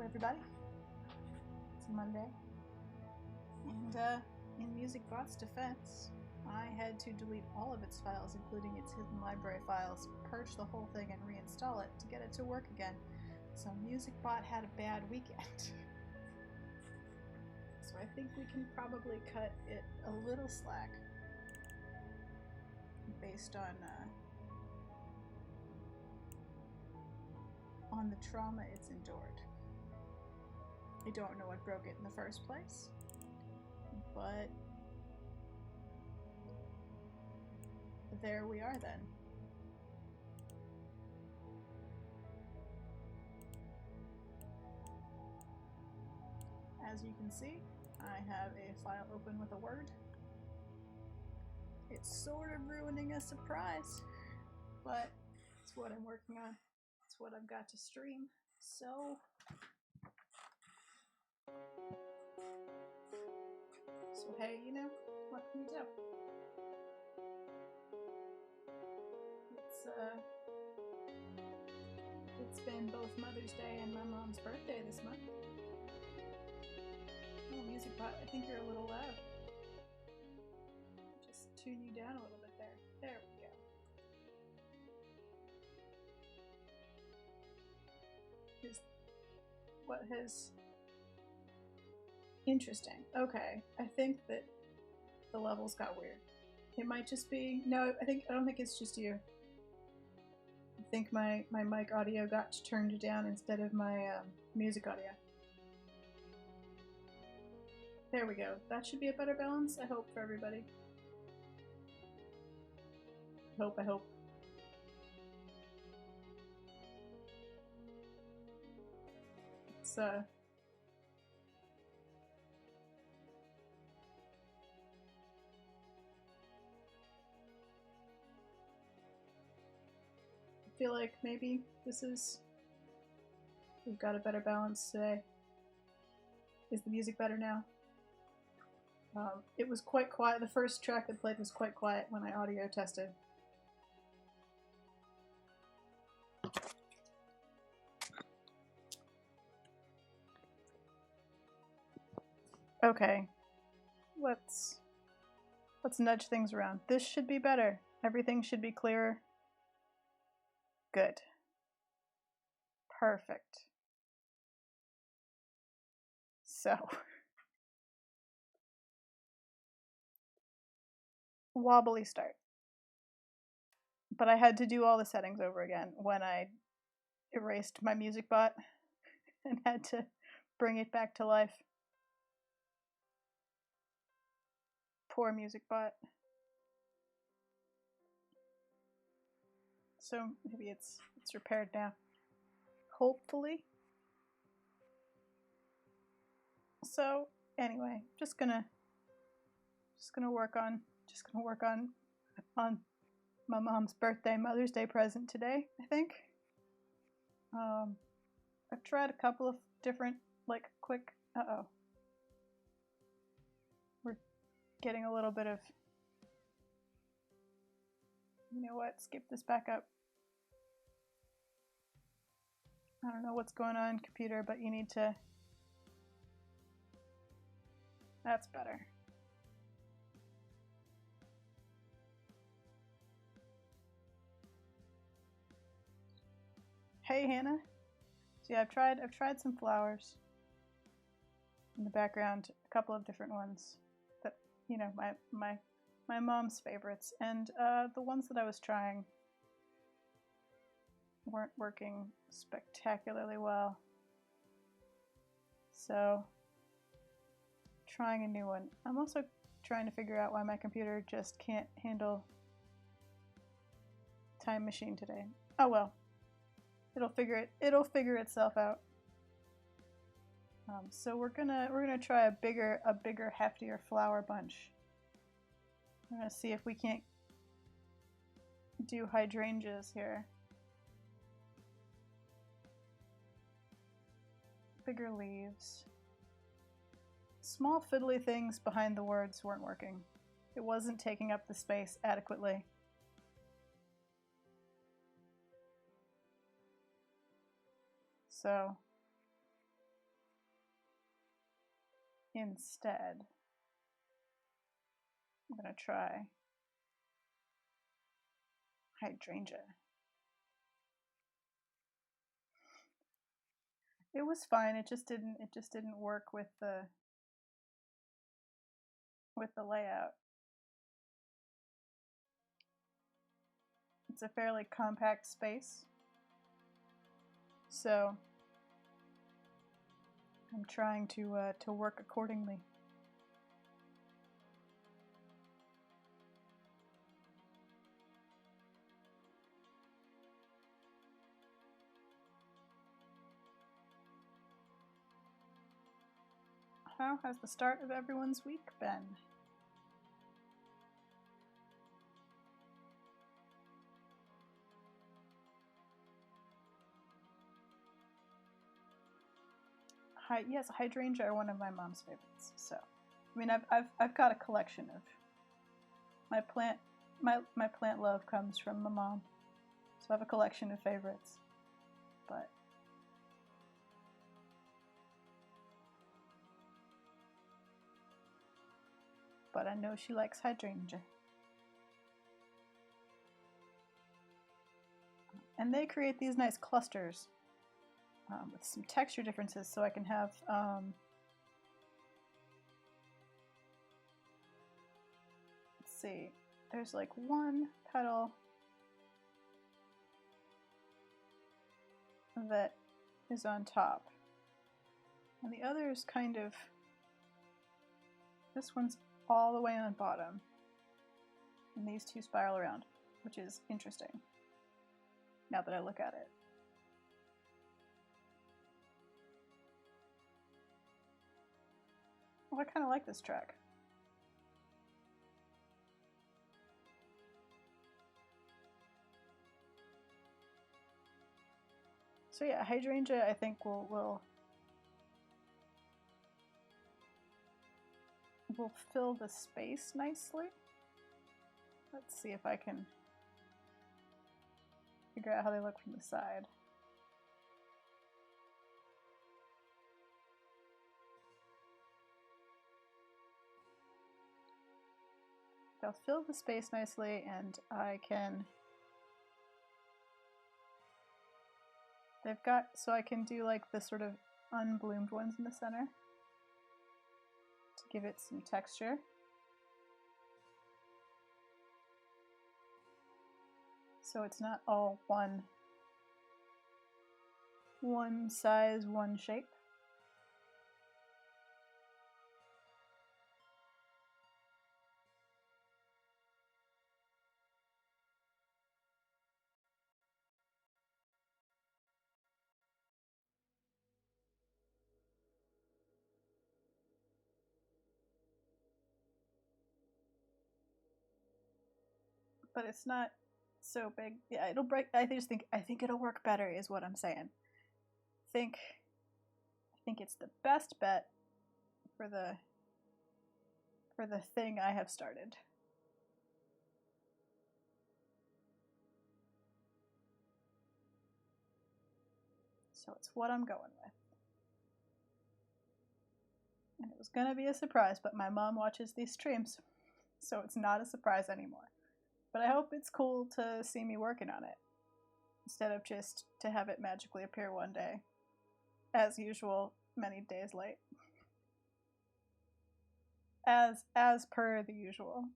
everybody. It's Monday, and in MusicBot's defense, I had to delete all of its files, including its hidden library files, purge the whole thing, and reinstall it to get it to work again. So MusicBot had a bad weekend. So I think we can probably cut it a little slack based on the trauma it's endured. I don't know what broke it in the first place, but there we are then. As you can see, I have a file open with a word. It's sort of ruining a surprise, but it's what I'm working on. It's what I've got to stream. So hey, you know, what can you do? It's been both Mother's Day and my mom's birthday this month. Oh, MusicBot, I think you're a little loud. Just tune you down a little bit there. There we go. Interesting. Okay, I think that the levels got weird. It might just be... No, I don't think it's just you. I think my mic audio got turned down instead of my music audio. There we go. That should be a better balance, I hope, for everybody. I hope. It's I feel like maybe we've got a better balance today. Is the music better now? It was quite quiet. The first track that played was quite quiet when I audio tested. Okay, let's nudge things around. This should be better. Everything should be clearer. Good. Perfect. So, wobbly start. But I had to do all the settings over again when I erased my MusicBot and had to bring it back to life. Poor MusicBot. So maybe it's repaired now. Hopefully. So anyway, just gonna work on my mom's birthday, Mother's Day present today, I think. I've tried a couple of different, like, quick... Uh-oh. We're getting a little bit of... You know what? Skip this back up. I don't know what's going on, computer, but you need to... That's better. Hey, Hannah. So yeah, I've tried some flowers in the background, a couple of different ones that, you know, my mom's favorites, and the ones that I was trying weren't working spectacularly well. So, trying a new one. I'm also trying to figure out why my computer just can't handle Time Machine today. Oh well. It'll figure itself out. So we're gonna try a bigger, heftier flower bunch. I'm gonna see if we can't do hydrangeas here. Bigger leaves. Small fiddly things behind the words weren't working. It wasn't taking up the space adequately. So instead, I'm going to try hydrangea. It was fine. It just didn't work with the layout. It's a fairly compact space, so I'm trying to work accordingly. How has the start of everyone's week been? Yes, hydrangea are one of my mom's favorites. So, I mean, I've got a collection of my plant love comes from my mom, so I have a collection of favorites. But I know she likes hydrangea. And they create these nice clusters with some texture differences, so I can have let's see, there's like one petal that is on top, and the other is kind of, this one's all the way on bottom, and these two spiral around, which is interesting now that I look at it. Well, I kind of like this track. So yeah, hydrangea I think will fill the space nicely. Let's see if I can figure out how they look from the side. They'll fill the space nicely, and I can, they've got, so I can do like the sort of unbloomed ones in the center to give it some texture. So it's not all one size, one shape. But it's not so big. Yeah, it'll break. I think it'll work better is what I'm saying. I think it's the best bet for the thing I have started. So it's what I'm going with. And it was going to be a surprise, but my mom watches these streams, so it's not a surprise anymore. But I hope it's cool to see me working on it, instead of just to have it magically appear one day. As usual, many days late. As per the usual.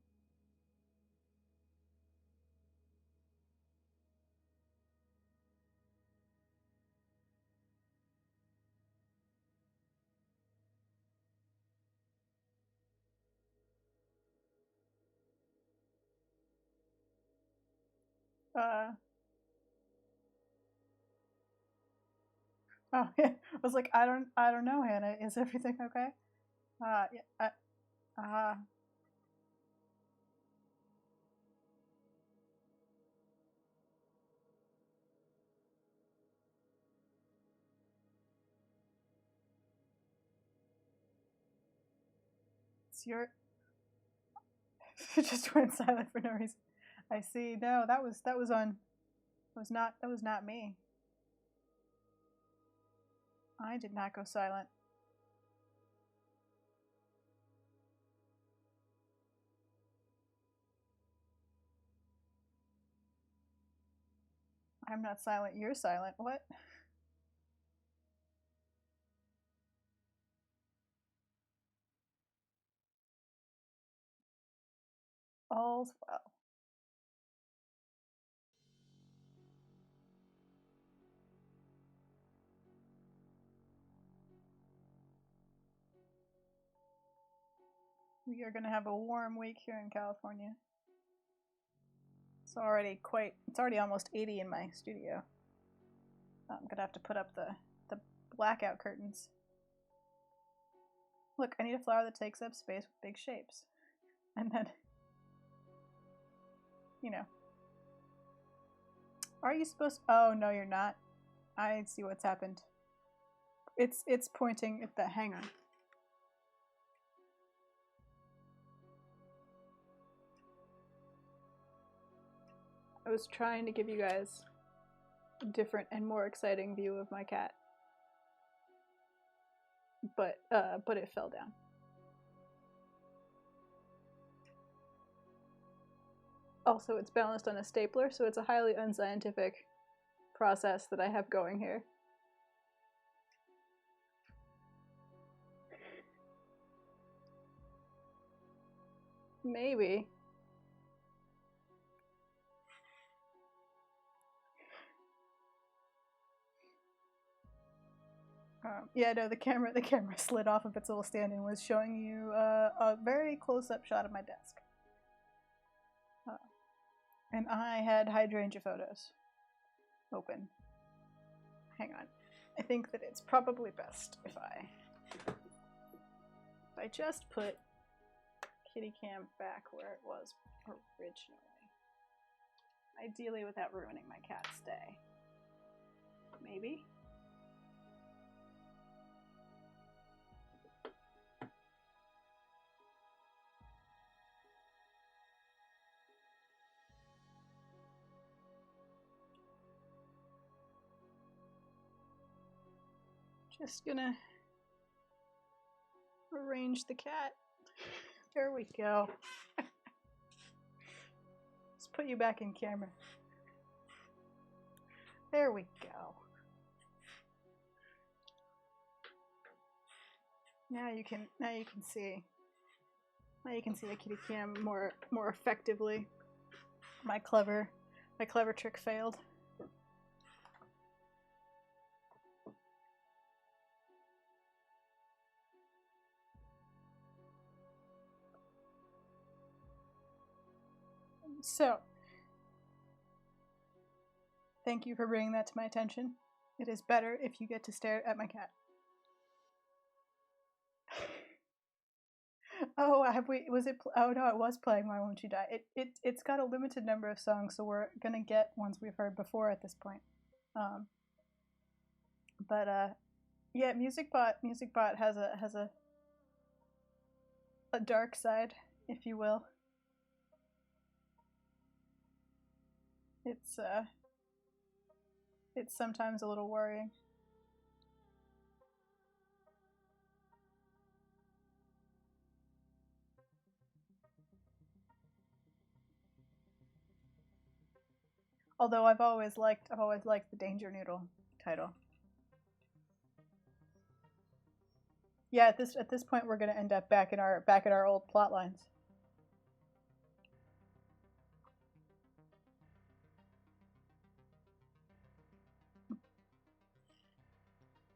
Oh, yeah. I was like, I don't know, Hannah. Is everything okay? Yeah. It's your. It just went silent for no reason. I see. No, that was on. That was not me. I did not go silent. I'm not silent, you're silent. What? All's well. We are going to have a warm week here in California. It's already almost 80 in my studio. I'm going to have to put up the blackout curtains. Look, I need a flower that takes up space with big shapes. And then, you know. Are you supposed to? Oh, no, you're not. I see what's happened. It's pointing at the hanger. I was trying to give you guys a different and more exciting view of my cat. But it fell down. Also, it's balanced on a stapler, so it's a highly unscientific process that I have going here. Maybe. Yeah, no, the camera slid off of its little stand and was showing you a very close-up shot of my desk. And I had hydrangea photos open. Hang on. I think that it's probably best if I just put kitty cam back where it was originally. Ideally without ruining my cat's day. Maybe? Just gonna arrange the cat. There we go. Let's put you back in camera. There we go. Now you can see the kitty cam more effectively. My clever trick failed. So, thank you for bringing that to my attention. It is better if you get to stare at my cat. Oh, oh no, it was playing Why Won't You Die. It's got a limited number of songs, so we're gonna get ones we've heard before at this point. Yeah, MusicBot has a dark side, if you will. It's sometimes a little worrying. Although I've always liked the Danger Noodle title. Yeah, at this point we're gonna end up back at our old plot lines.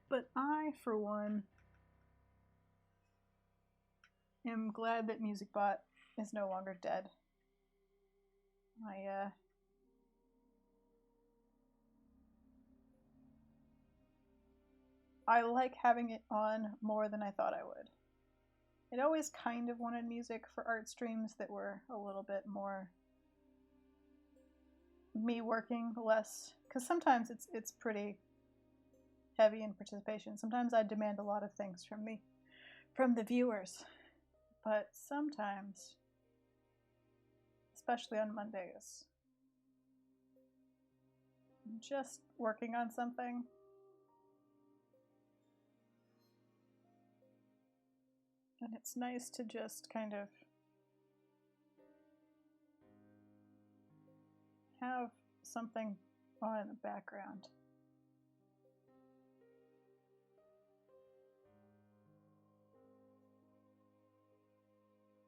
But I, for one, am glad that MusicBot is no longer dead. I like having it on more than I thought I would. I'd always kind of wanted music for art streams that were a little bit more me working less, because sometimes it's pretty heavy in participation. Sometimes I demand a lot of things from the viewers, but sometimes, especially on Mondays, I'm just working on something. And it's nice to just kind of have something on in the background.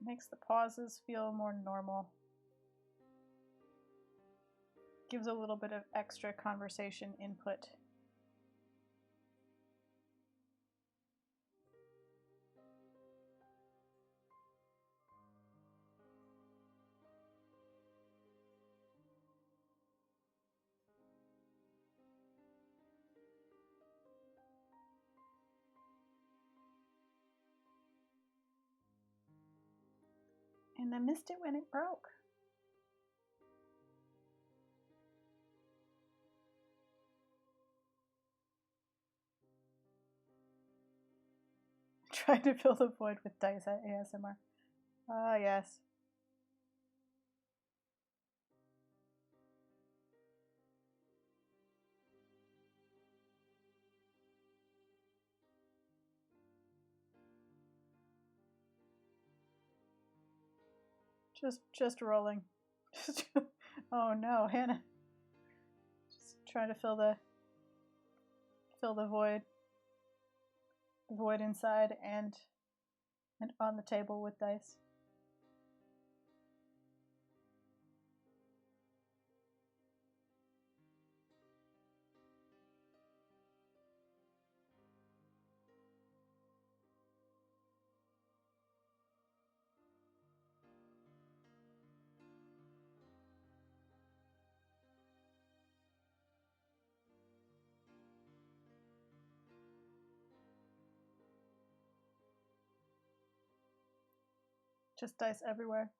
Makes the pauses feel more normal. Gives a little bit of extra conversation input. And I missed it when it broke. Trying to fill the void with dice at ASMR. Ah, yes. Just rolling. Oh no, Hannah. Just trying to fill the void. The void inside and on the table with dice. Just dice everywhere.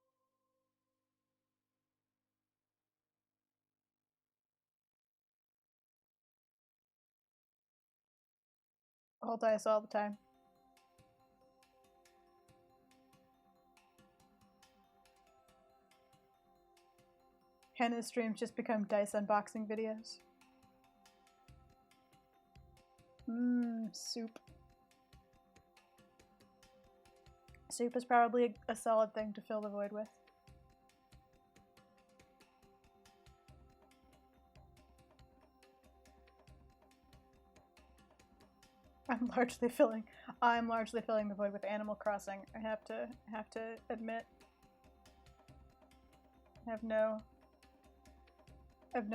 All dice all the time. Hannah's streams just become dice unboxing videos. Soup. Soup is probably a solid thing to fill the void with. I'm largely filling the void with Animal Crossing. I have to admit. I have no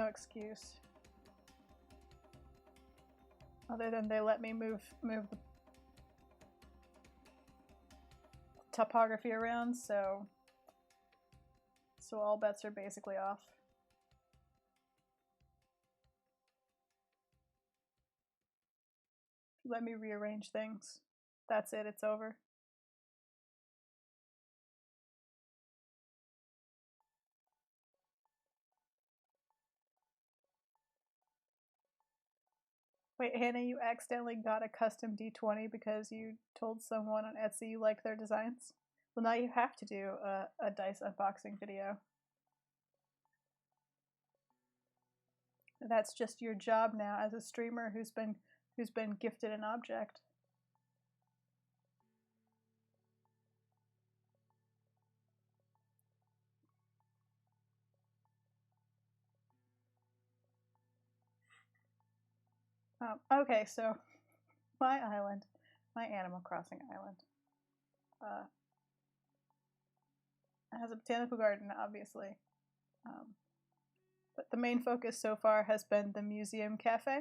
excuse. Other than they let me move the typography around, so all bets are basically off. Let me rearrange things. That's it, it's over. Wait, Hannah, you accidentally got a custom D20 because you told someone on Etsy you liked their designs? Well, now you have to do a dice unboxing video. That's just your job now as a streamer who's been gifted an object. Okay, so my island, my Animal Crossing island, has a botanical garden, obviously. But the main focus so far has been the Museum Cafe,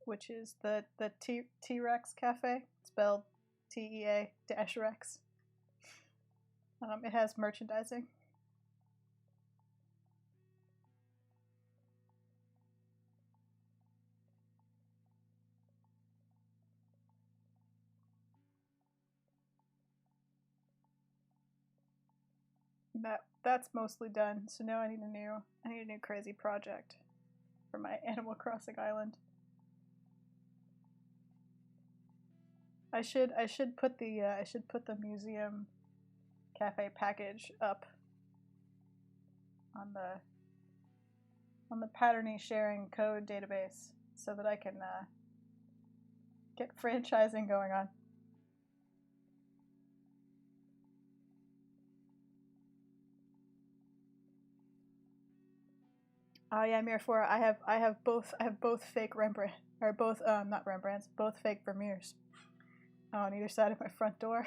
which is the T-Rex Cafe, spelled TEA-Rex. It has merchandising. That's mostly done. So now I need a new crazy project for my Animal Crossing island. I should put the Museum Cafe package up on the Patterny sharing code database so that I can get franchising going on. Oh yeah, Miraflora. I have both fake Rembrandt or both not Rembrandts, both fake Vermeers. On either side of my front door.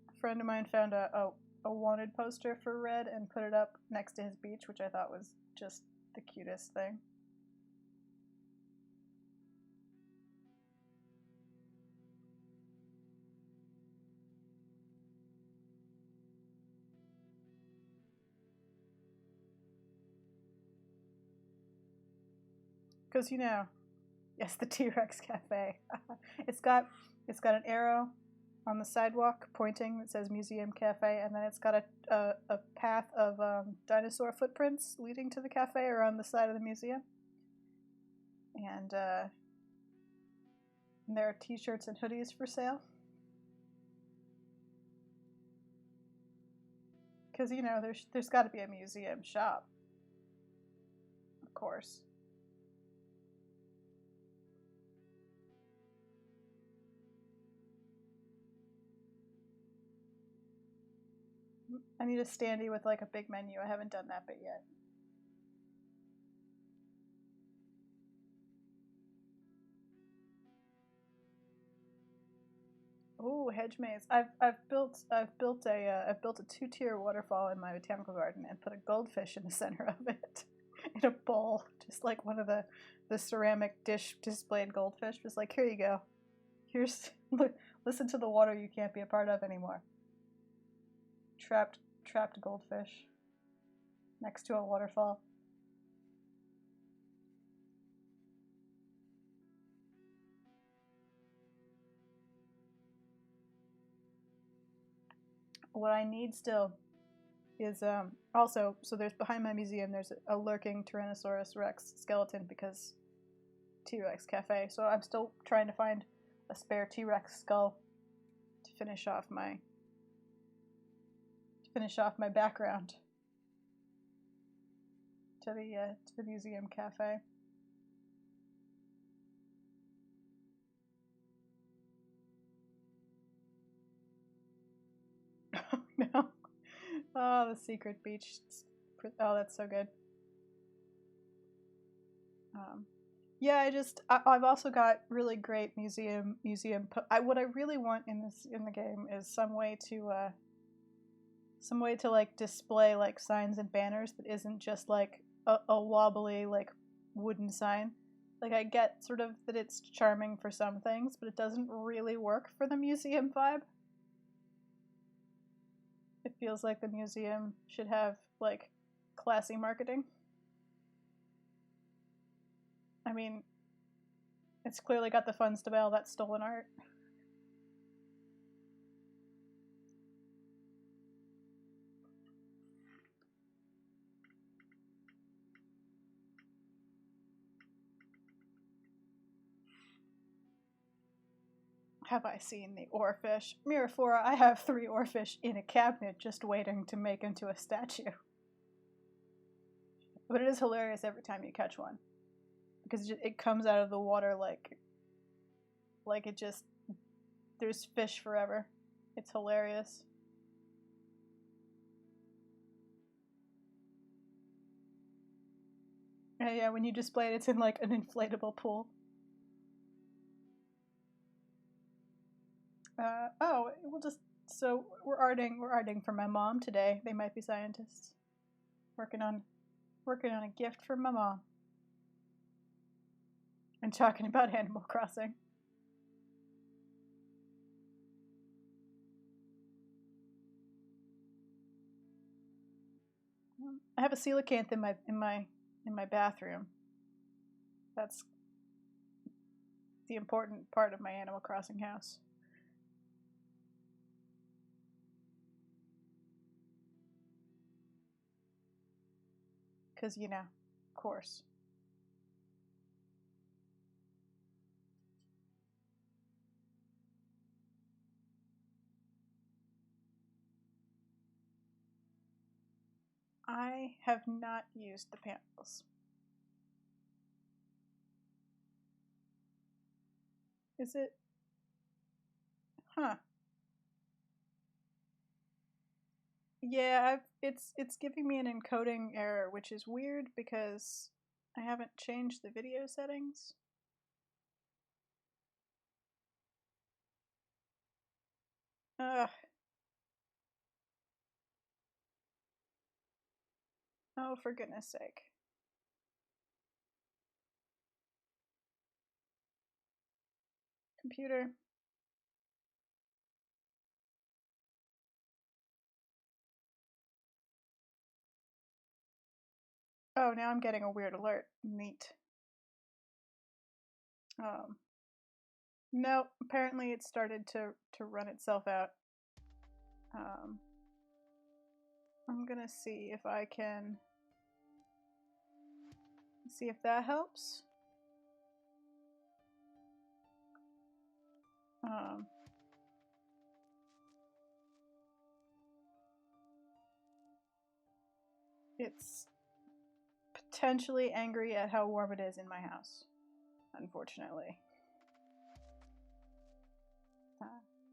A friend of mine found a wanted poster for Red and put it up next to his beach, which I thought was just the cutest thing. Because yes, the T-Rex Cafe. it's got an arrow on the sidewalk pointing that says Museum Cafe, and then it's got a path of dinosaur footprints leading to the cafe around the side of the museum. And there are T-shirts and hoodies for sale. Because there's got to be a museum shop, of course. I need a standee with like a big menu. I haven't done that bit yet. Oh, hedge maze. I've built a 2-tier waterfall in my botanical garden and put a goldfish in the center of it in a bowl, just like one of the ceramic dish displayed goldfish. Just like, here you go. Here's listen to the water you can't be a part of anymore. Trapped goldfish next to a waterfall. What I need still is also, so there's behind my museum there's a lurking Tyrannosaurus Rex skeleton because T-Rex Cafe. So I'm still trying to find a spare T-Rex skull to finish off my background to the museum cafe. No. Oh, the secret beach. Oh, that's so good. Yeah, I've also got really great museum. What I really want in the game is some way to like display like signs and banners that isn't just like a wobbly like wooden sign. Like I get sort of that it's charming for some things, but it doesn't really work for the museum vibe. It feels like the museum should have like classy marketing. I mean, it's clearly got the funds to buy all that stolen art. Have I seen the oarfish? Miraflora, I have 3 oarfish in a cabinet just waiting to make into a statue. But it is hilarious every time you catch one. Because it comes out of the water like it just, there's fish forever. It's hilarious. And yeah, when you display it, it's in like an inflatable pool. So we're arting for my mom today. They might be scientists. Working on a gift for my mom. And talking about Animal Crossing. I have a coelacanth in my bathroom. That's the important part of my Animal Crossing house. Because, of course. I have not used the panels. Is it? Huh. Yeah, it's giving me an encoding error, which is weird because I haven't changed the video settings. Ugh. Oh, for goodness sake. Computer. Oh, now I'm getting a weird alert. Neat. No, apparently it started to run itself out. I'm gonna see if I can see if that helps. It's potentially angry at how warm it is in my house, unfortunately.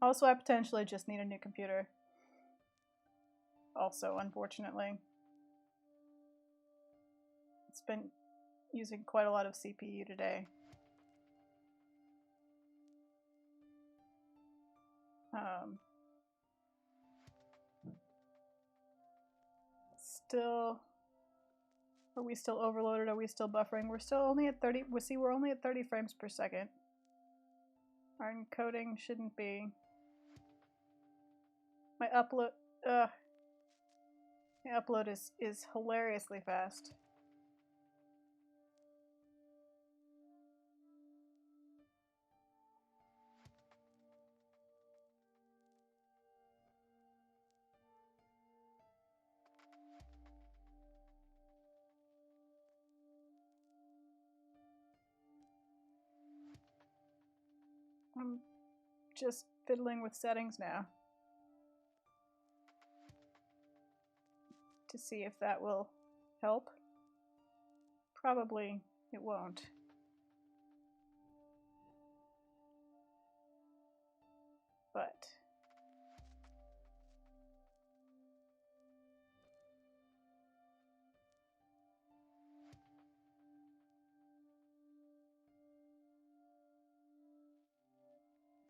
Also, I potentially just need a new computer. Also, unfortunately. It's been using quite a lot of CPU today. Still, are we still overloaded? Are we still buffering? We're still only at 30. See, we're only at 30 frames per second. Our encoding shouldn't be. My upload, my upload is hilariously fast. I'm just fiddling with settings now to see if that will help. Probably it won't. But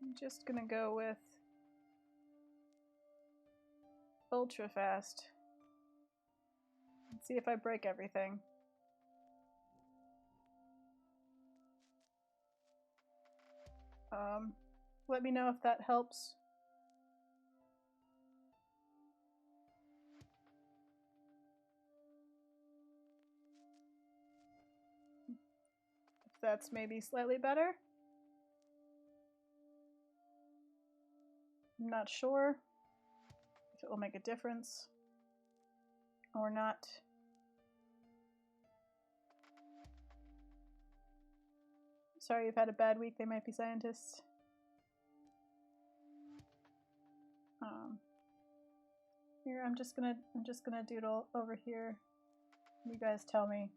I'm just gonna go with ultra fast and see if I break everything. Let me know if that helps. If that's maybe slightly better. I'm not sure if it will make a difference or not. Sorry you've had a bad week, they might be scientists. Here, I'm just gonna doodle over here. You guys tell me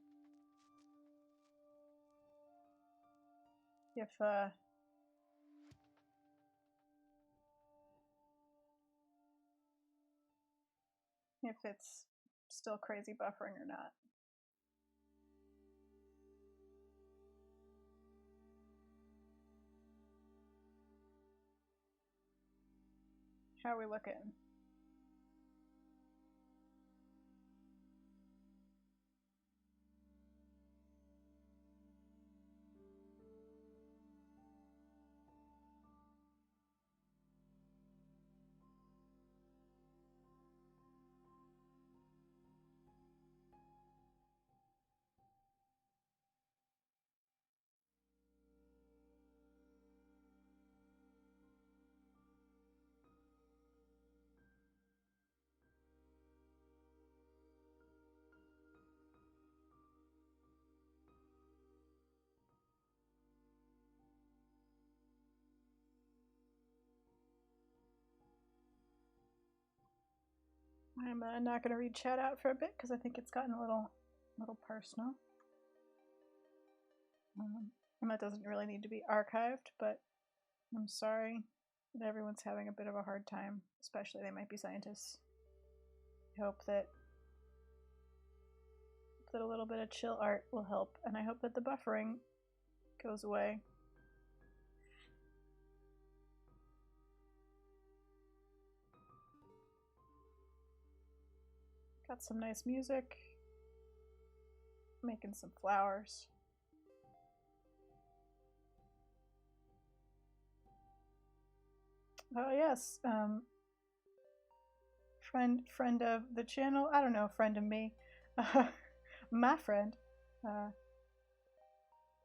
if it's still crazy buffering or not. How are we looking? I'm not going to read chat out for a bit because I think it's gotten a little personal. And that doesn't really need to be archived, but I'm sorry that everyone's having a bit of a hard time, especially they might be scientists. I hope that a little bit of chill art will help, and I hope that the buffering goes away. Got some nice music. Making some flowers. Oh yes, friend of the channel. I don't know, friend of me. My friend,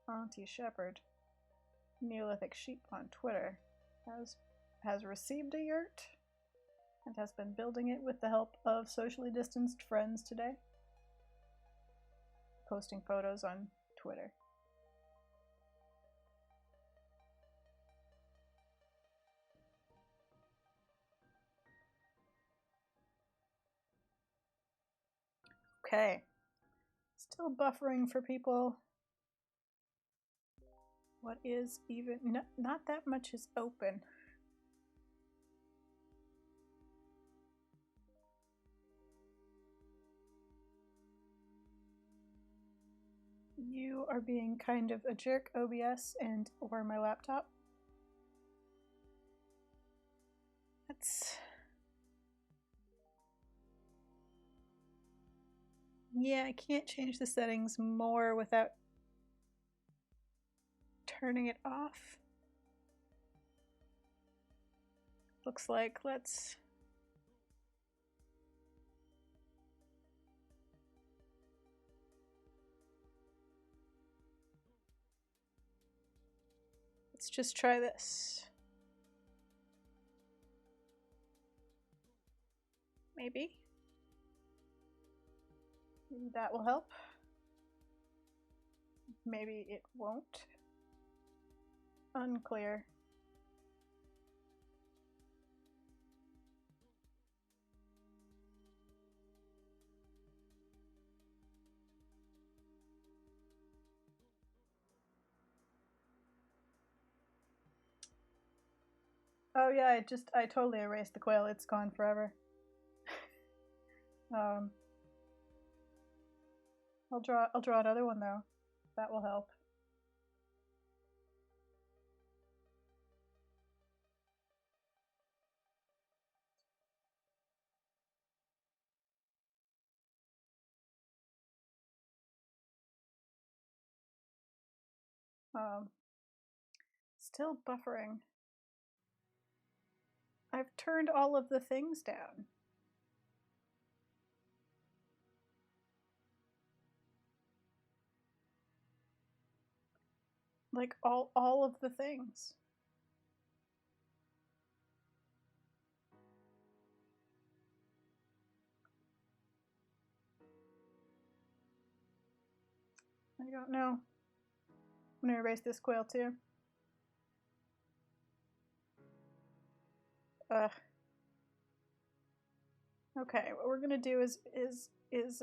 Auntie Shepherd, Neolithic Sheep on Twitter, has received a yurt and has been building it with the help of socially distanced friends today. Posting photos on Twitter. Okay. Still buffering for people. What is even... No, not that much is open. You are being kind of a jerk, OBS, and or my laptop. That's... Yeah, I can't change the settings more without turning it off. Looks like let's just try this. Maybe that will help. Maybe it won't. Unclear. Oh yeah, I totally erased the quail. It's gone forever. I'll draw another one though. That will help. Still buffering. I've turned all of the things down. Like all of the things. I don't know. I'm gonna erase this quail too. Okay, what we're gonna do is let's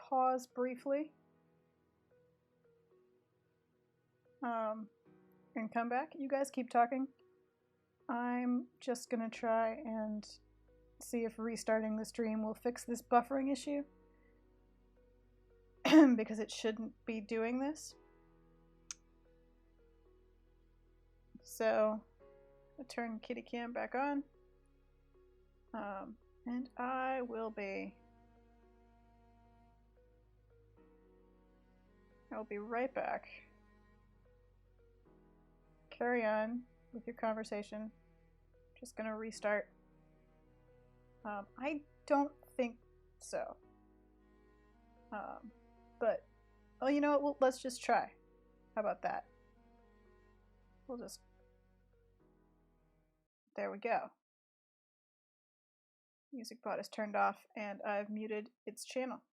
pause briefly. And come back. You guys keep talking. I'm just gonna try and see if restarting the stream will fix this buffering issue. Because it shouldn't be doing this. So, I'll turn kitty cam back on. And I will be right back. Carry on with your conversation. Just gonna restart. I don't think so. But, oh, you know what? Well, let's just try. How about that? We'll just... There we go. Music bot is turned off, and I've muted its channel.